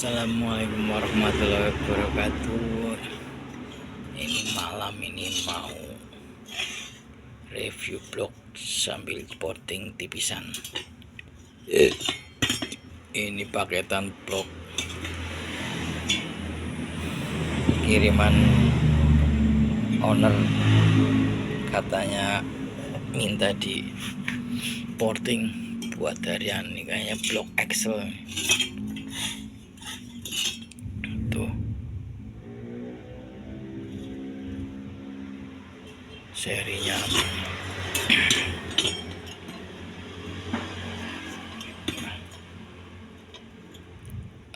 Assalamualaikum warahmatullahi wabarakatuh. Ini malam ini mau review blog sambil porting tipisan. Ini paketan blog kiriman owner, katanya minta di porting buat harian. Ini kayaknya blog Excel tuh, serinya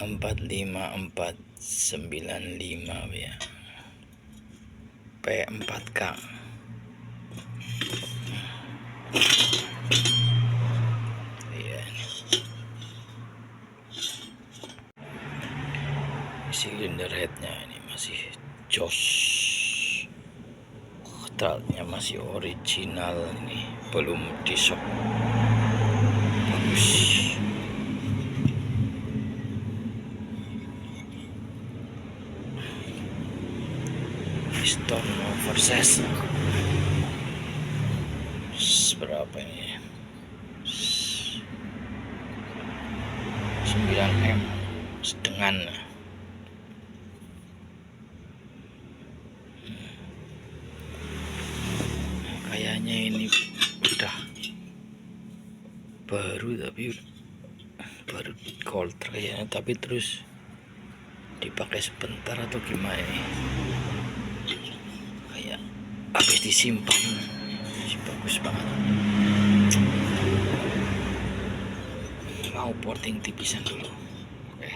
45495 ya, P4K. Iya, silinder headnya ini masih jos, tralnya masih original, ini belum di shock, bagus. Piston oversize berapa ini, 9M setengah. Kayaknya ini udah baru, tapi baru gold kayaknya, tapi terus dipakai sebentar atau gimana ini, kayak habis disimpan. Bagus banget. Mau porting tipisan dulu. Oke.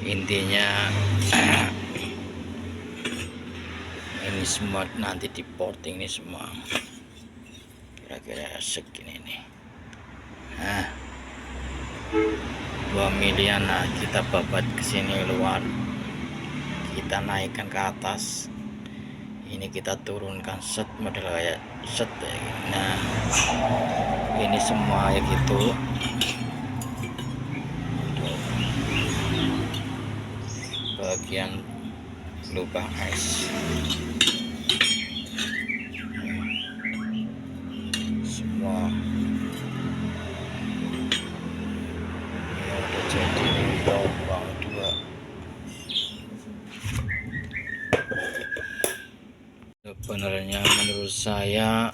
Intinya ini semua nanti di porting ini semua kira-kira segini nih. Nah, 2 milian. Nah, kita babat ke sini luar, kita naikkan ke atas, ini kita turunkan set, model kayak set ya. Nah, ini semua ya gitu. Bagian lubang es semua ya udah jadi lubang 2. Sebenarnya menurut saya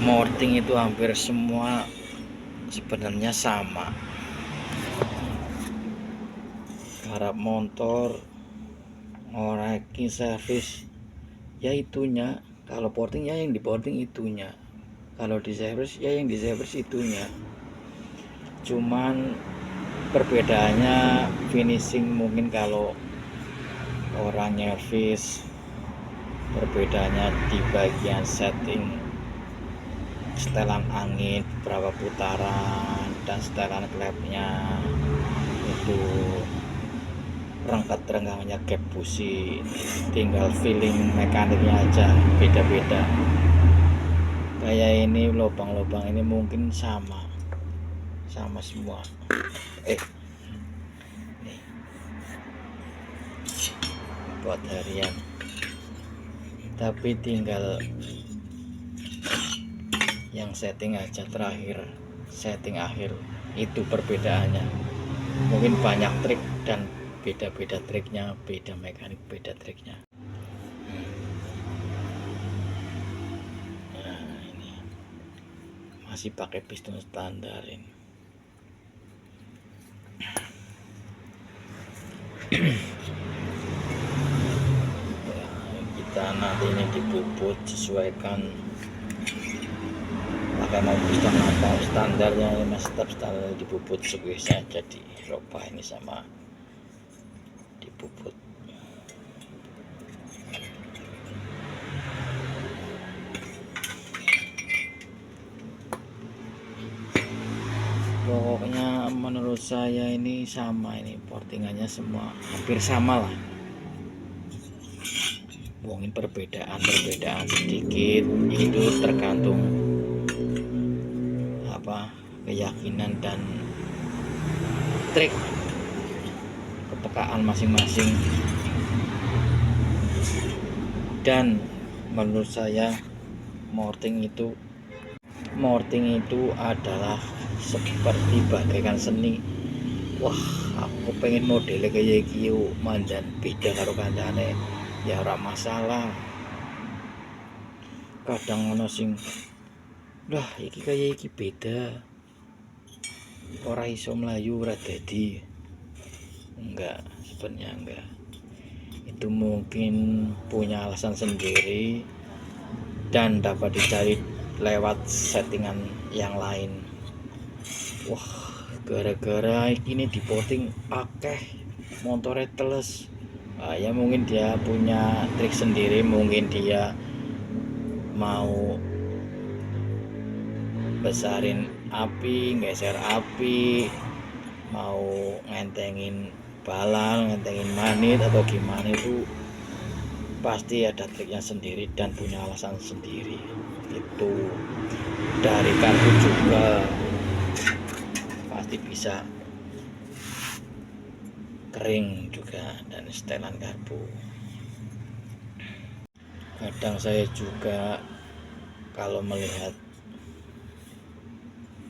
morting itu hampir semua sebenarnya sama. Garap motor, ngoreki, servis ya itunya. Kalau porting ya yang di porting itunya, kalau di servis ya yang di servis itunya. Cuman perbedaannya finishing, mungkin kalau orang nyervis perbedaannya di bagian setting setelan angin berapa putaran dan setelan klepnya, itu rengkat-rengkangnya gap busi, tinggal feeling mekaniknya aja beda-beda. Kayak ini lubang-lubang ini mungkin sama semua. Nih, buat harian, tapi tinggal yang setting aja terakhir, setting akhir itu perbedaannya. Mungkin banyak trik dan beda-beda triknya, beda mekanik, beda triknya. Nah, ini masih pakai piston standar ini. Kita nanti ini dibubut, sesuaikan pakai mau piston apa standarnya, masih tetap standar dibubut squeeze saja di ropa ini sama dibubut. Pokoknya menurut saya ini sama, ini portingannya semua hampir sama lah. Mungkin perbedaan sedikit itu tergantung apa keyakinan dan trik kepekaan masing-masing. Dan menurut saya morting itu adalah seperti bagaikan seni. Wah, aku pengen modelnya kayak gitu, mandan beda karo kancane ya ora masalah. Kadang ono sing lah iki kayak iki beda, ora iso melayu, ora dadi. Enggak, sebenarnya enggak. Itu mungkin punya alasan sendiri dan dapat dicari lewat settingan yang lain. Wah, gara-gara ini di porting akeh motornya teles. Ya mungkin dia punya trik sendiri, mungkin dia mau besarin api, geser api, mau ngentengin balang, ngentengin manit atau gimana, itu pasti ada triknya sendiri dan punya alasan sendiri. Itu dari karbu juga pasti bisa kering juga, dan setelan karbu. Kadang saya juga kalau melihat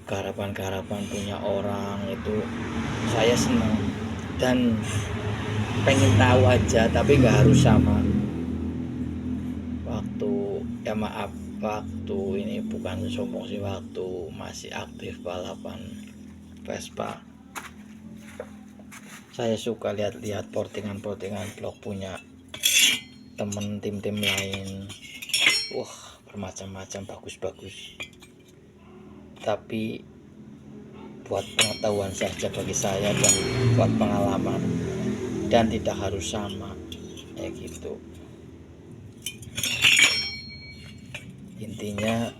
garapan-garapan punya orang itu saya senang dan pengen tahu aja, tapi nggak harus sama. Waktu ya maaf, waktu ini bukan sombong sih, waktu masih aktif balapan Vespa, saya suka lihat-lihat portingan blog punya temen tim-tim lain. Wah, bermacam-macam, bagus-bagus. Tapi buat pengetahuan saja bagi saya dan buat pengalaman, dan tidak harus sama kayak gitu. Intinya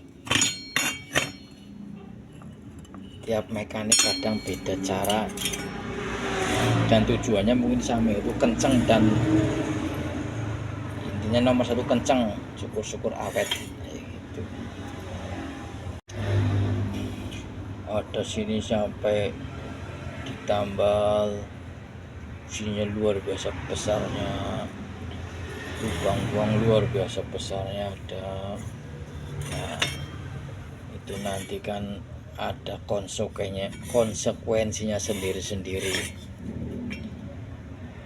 tiap mekanik kadang beda cara dan tujuannya mungkin sama, itu kenceng, dan intinya nomor satu kenceng, syukur-syukur awet kayak gitu. Ada sini sampai ditambal, businya luar biasa besarnya, lubang buang luar biasa besarnya ada. Nah, itu nanti kan ada konsekuensinya sendiri-sendiri.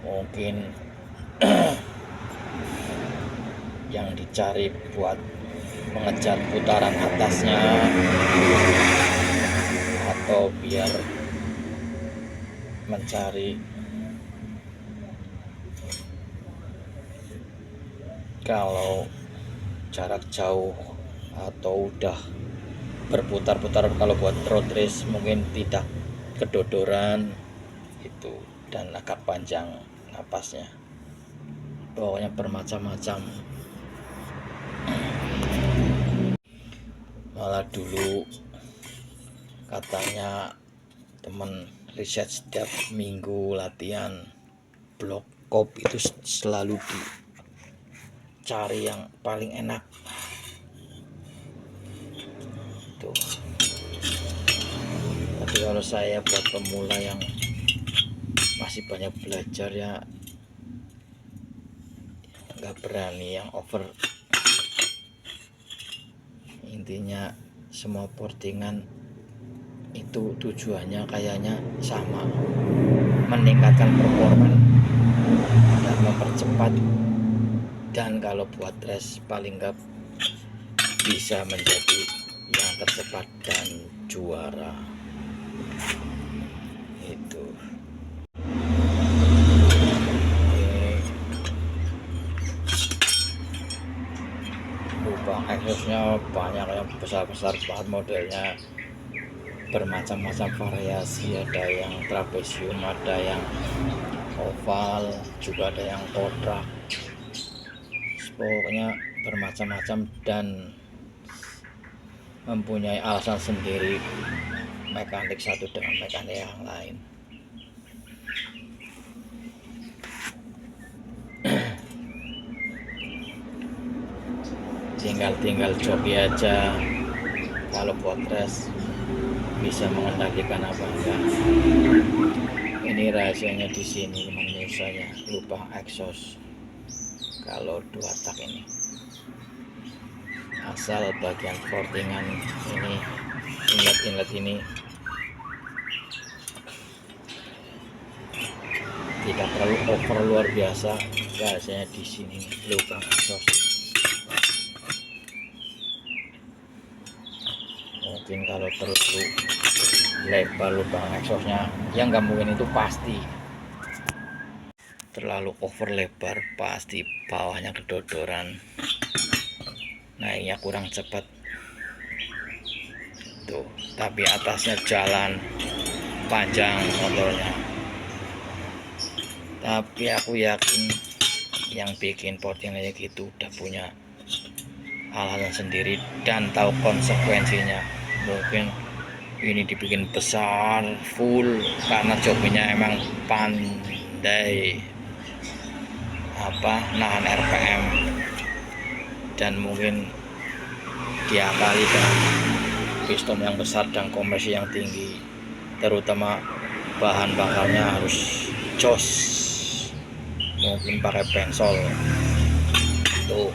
Mungkin yang dicari buat mengejar putaran atasnya, atau biar mencari kalau jarak jauh atau udah berputar-putar, kalau buat road race mungkin tidak kedodoran itu, dan agak panjang napasnya. Pokoknya bermacam-macam. Malah dulu katanya temen riset setiap minggu latihan block cop itu selalu dicari yang paling enak tuh. Tapi kalau saya buat pemula yang masih banyak belajar ya nggak berani yang over. Intinya semua portingan itu tujuannya kayaknya sama, meningkatkan performa dan mempercepat, dan kalau buat race paling nggak bisa menjadi yang tercepat dan juara itu. Lubang exhaustnya banyak, yang besar-besar banget modelnya, bermacam-macam variasi, ada yang trapesium, ada yang oval, juga ada yang kotak. Pokoknya bermacam-macam dan mempunyai alasan sendiri mekanik satu dengan mekanik yang lain. Tinggal joki aja kalau buat race bisa mengendalikan apa enggak. Ini rahasianya di sini, menurut lubang exhaust kalau 2 tak ini. Asal bagian portingan ini, inlet ini tidak terlalu over luar biasa, rahasianya di sini lubang exhaust. Mungkin kalau terlalu lebar lubang exhaustnya, yang nggak mungkin itu pasti terlalu over lebar, pasti bawahnya kedodoran, naiknya kurang cepat tuh. Tapi atasnya jalan panjang motornya. Tapi aku yakin yang bikin portingnya gitu udah punya alasan sendiri dan tahu konsekuensinya. Mungkin ini dibikin besar full karena jokinya emang pandai nahan RPM, dan mungkin diakali dengan piston yang besar dan kompresi yang tinggi, terutama bahan bakarnya harus jos, mungkin pakai pensol tuh,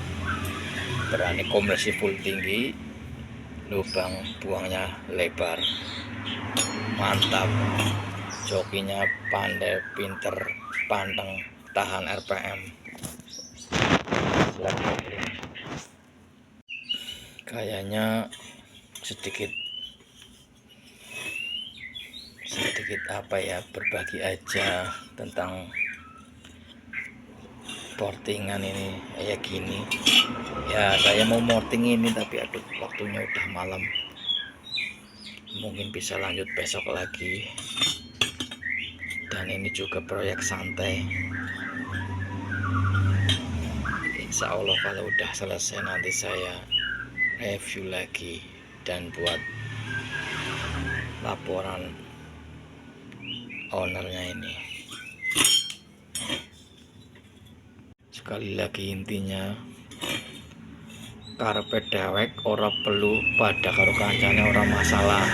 berani kompresi full tinggi, lubang buangnya lebar, mantap. Jokinya pandai, pinter, panteng, tahan RPM. Kayaknya sedikit berbagi aja tentang portingan ini kayak gini ya. Saya mau morting ini tapi aduh waktunya udah malam, mungkin bisa lanjut besok lagi. Dan ini juga proyek santai. Insya Allah kalau udah selesai nanti saya review lagi dan buat laporan ownernya ini. Sekali lagi intinya, karpet dewek ora perlu pada karo kancane, ora masalah.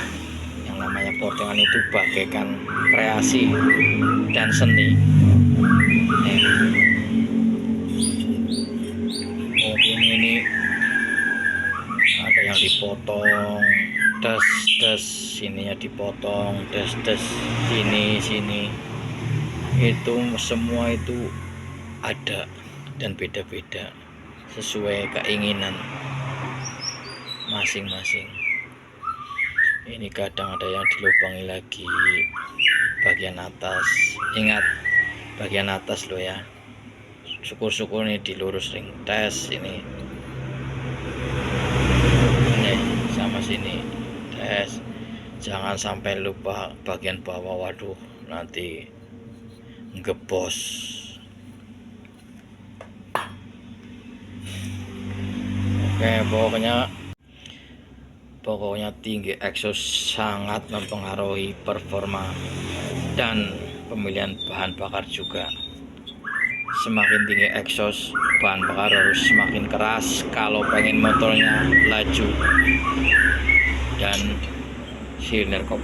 Yang namanya potongan itu bagaikan kreasi dan seni. Mungkin ini ada yang dipotong, des sininya dipotong, des sini itu semua itu ada dan beda-beda sesuai keinginan masing-masing. Ini kadang ada yang dilubangi lagi bagian atas. Ingat, bagian atas loh ya. Syukur-syukur ini dilurus ring tes ini sama sini tes. Jangan sampai lupa bagian bawah, waduh nanti ngebos. Oke, pokoknya tinggi exhaust sangat mempengaruhi performa dan pemilihan bahan bakar juga. Semakin tinggi exhaust, bahan bakar harus semakin keras kalau pengen motornya laju. Dan silinder kop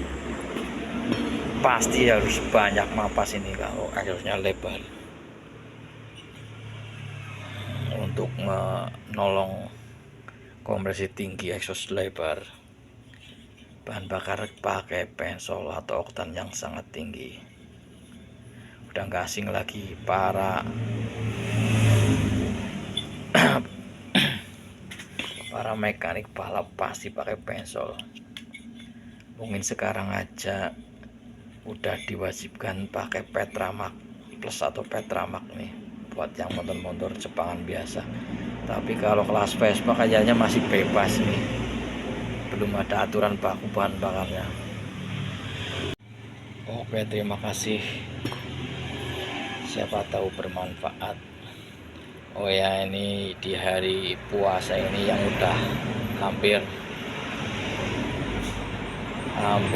pasti harus banyak mapas ini kalau exhaustnya lebar, untuk menolong kompresi tinggi exhaust lebar. Bahan bakar pakai pensol atau oktan yang sangat tinggi. Udah nggak asing lagi para mekanik balap pasti pakai pensol. Mungkin sekarang aja udah diwajibkan pakai Petramax Plus atau Petramax nih buat yang motor-motor Jepangan biasa. Tapi kalau kelas Vespa kayaknya masih bebas nih, belum ada aturan baku bahan bakarnya. Oke, terima kasih, siapa tahu bermanfaat. Oh ya, ini di hari puasa ini yang udah hampir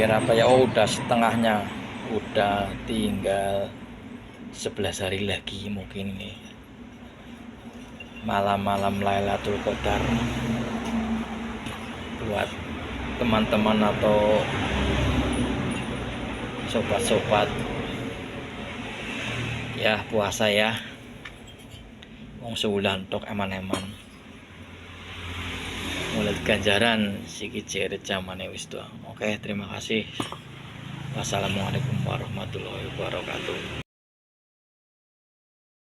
apa ya, oh udah setengahnya, udah tinggal 11 hari lagi. Mungkin ini malam-malam Lailatul Qadar buat teman-teman atau sobat-sobat ya puasa ya, wong sewulan tok eman-eman mulai ganjaran sikit jeret zamane wis tuh. Oke, terima kasih. Wassalamualaikum warahmatullahi wabarakatuh.